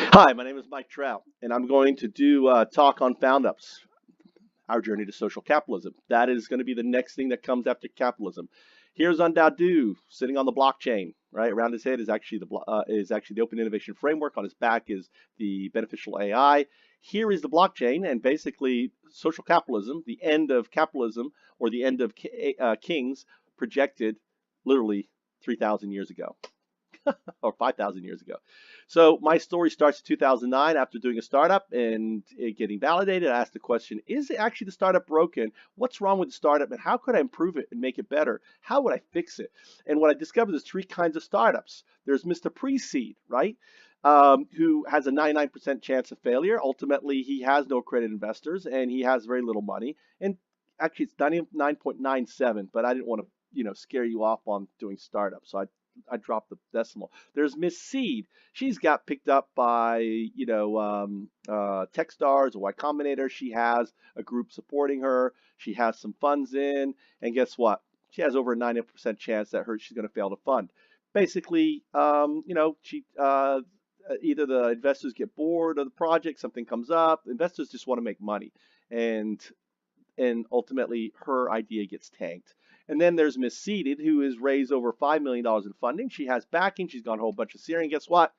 Hi, my name is Mike Trout, and I'm going to do a talk on Foundups, our journey to social capitalism. That is going to be the next thing that comes after capitalism. Here's Undadu sitting on the blockchain. Right around his head is actually the Open Innovation Framework. On his back is the beneficial AI. Here is the blockchain, and basically social capitalism, the end of capitalism or the end of kings, projected literally 3,000 years ago or 5,000 years ago. So my story starts in 2009 after doing a startup and it getting validated. I asked the question, is it actually the startup broken? What's wrong with the startup and how could I improve it and make it better? How would I fix it? And what I discovered is three kinds of startups. There's Mr. Pre-seed, right? Who has a 99% chance of failure. Ultimately, he has no accredited investors and he has very little money. And actually, it's 99.97, but I didn't want to, scare you off on doing startups. So I dropped the decimal. There's Miss Seed. She's got picked up by, Techstars or Y Combinator. She has a group supporting her. She has some funds in, and guess what? She has over a 90% chance that she's going to fail to fund. Basically, she either the investors get bored of the project, something comes up. Investors just want to make money, and ultimately her idea gets tanked. And then there's Miss Seeded, who has raised over $5 million in funding. She has backing. She's got a whole bunch of Syria. And guess what?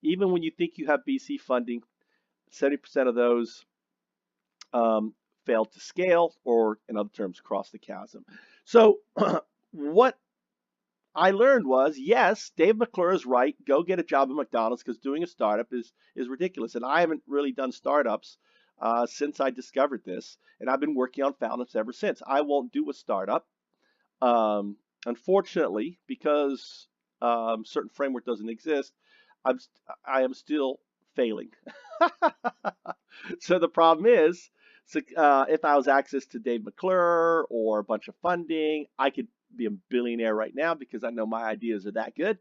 Even when you think you have BC funding, 70% of those failed to scale, or in other terms, cross the chasm. So what I learned was, yes, Dave McClure is right. Go get a job at McDonald's because doing a startup is ridiculous. And I haven't really done startups since I discovered this, and I've been working on Foundups ever since. I won't do a startup, unfortunately, because certain framework doesn't exist. I am still failing. So the problem is, so, if I was access to Dave McClure or a bunch of funding, I could be a billionaire right now because I know my ideas are that good.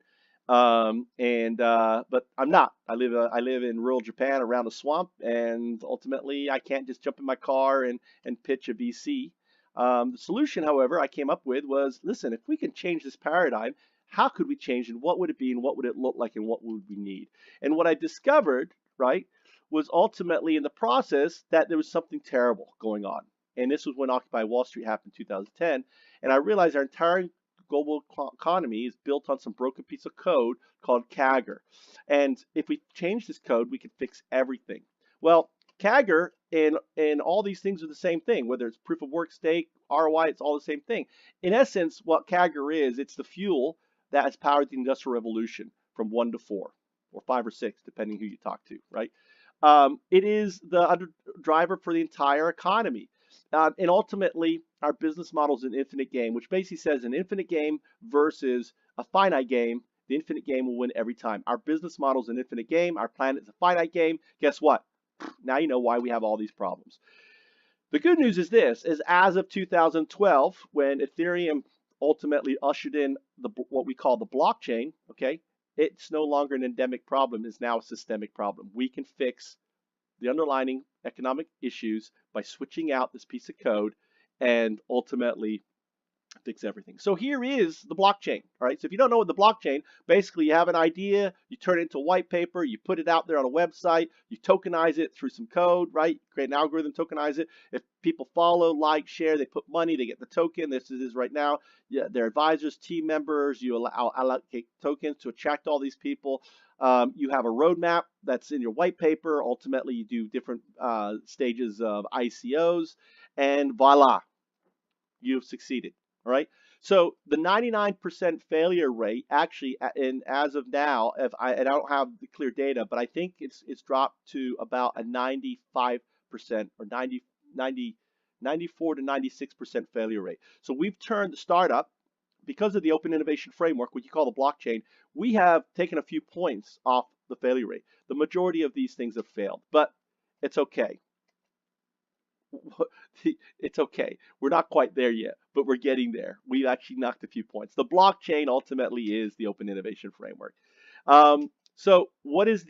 And But I'm not. I live in rural Japan around a swamp, and ultimately I can't just jump in my car and pitch a VC. The solution, however, I came up with was, listen, if we can change this paradigm, how could we change and what would it be and what would it look like and what would we need? And what I discovered, right, was ultimately in the process that there was something terrible going on. And this was when Occupy Wall Street happened in 2010. And I realized our entire global economy is built on some broken piece of code called CAGR. And if we change this code, we can fix everything. Well, CAGR and all these things are the same thing, whether it's proof of work, stake, ROI, it's all the same thing. In essence, what CAGR is, it's the fuel that has powered the Industrial Revolution from 1 to 4, or 5 or 6, depending who you talk to, right? It is the driver for the entire economy. And ultimately, our business model is an infinite game, which basically says an infinite game versus a finite game. The infinite game will win every time. Our business model is an infinite game. Our planet is a finite game. Guess what? Now you know why we have all these problems. The good news is this, is as of 2012, when Ethereum ultimately ushered in what we call the blockchain, okay, it's no longer an endemic problem, it's now a systemic problem. We can fix the underlying economic issues by switching out this piece of code and ultimately fix everything. So here is the blockchain. All right. So if you don't know what the blockchain, basically you have an idea, you turn it into a white paper, you put it out there on a website, you tokenize it through some code, right? Create an algorithm, tokenize it. If people follow, like, share, they put money, they get the token. This is right now. Yeah, their advisors, team members, you allocate tokens to attract all these people. You have a roadmap that's in your white paper. Ultimately, you do different stages of ICOs, and voila, you've succeeded. All right. So the 99% failure rate actually, and as of now, and I don't have the clear data, but I think it's dropped to about a 95% or 94 to 96% failure rate. So we've turned the startup, because of the open innovation framework, what you call the blockchain, we have taken a few points off the failure rate. The majority of these things have failed, but it's okay. It's okay. We're not quite there yet, but we're getting there. We've actually knocked a few points. The blockchain ultimately is the open innovation framework. So what is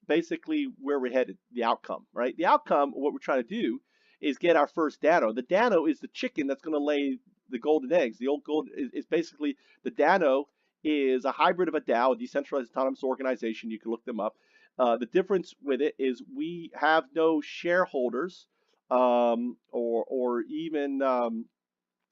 basically where we're headed? The outcome, right? The outcome, what we're trying to do is get our first dano. The dano is the chicken that's going to lay the golden eggs. The old gold is basically the dano is a hybrid of a DAO, a decentralized autonomous organization. You can look them up. The difference with it is we have no shareholders or even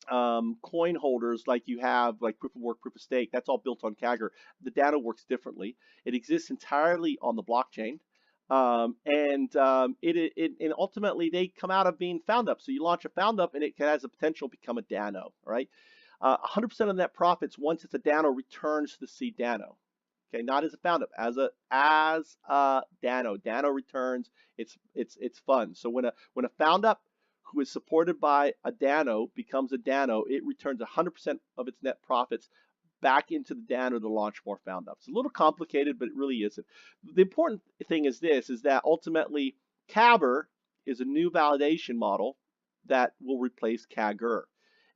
coin holders like you have, like proof of work, proof of stake. That's all built on CAGR. The data works differently. It exists entirely on the blockchain. And ultimately they come out of being found up. So you launch a found up and it has a potential to become a Dano, right? 100% of net profits once it's a Dano returns to the seed Dano. Okay, not as a found up, as a Dano. Dano returns. It's fun. So when a found up who is supported by a Dano becomes a Dano, it returns 100% of its net profits back into the Dano to launch more found ups. It's a little complicated, but it really isn't. The important thing is this: is that ultimately CAGR is a new validation model that will replace CAGR,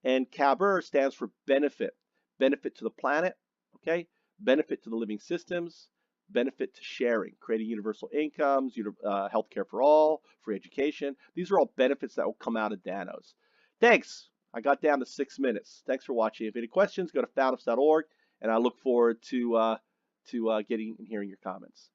and CAGR stands for benefit to the planet, okay, benefit to the living systems, benefit to sharing, creating universal incomes, healthcare for all, free education. These are all benefits that will come out of Danos. Thanks. I got down to 6 minutes. Thanks for watching. If you have any questions, go to foundups.org, and I look forward to getting and hearing your comments.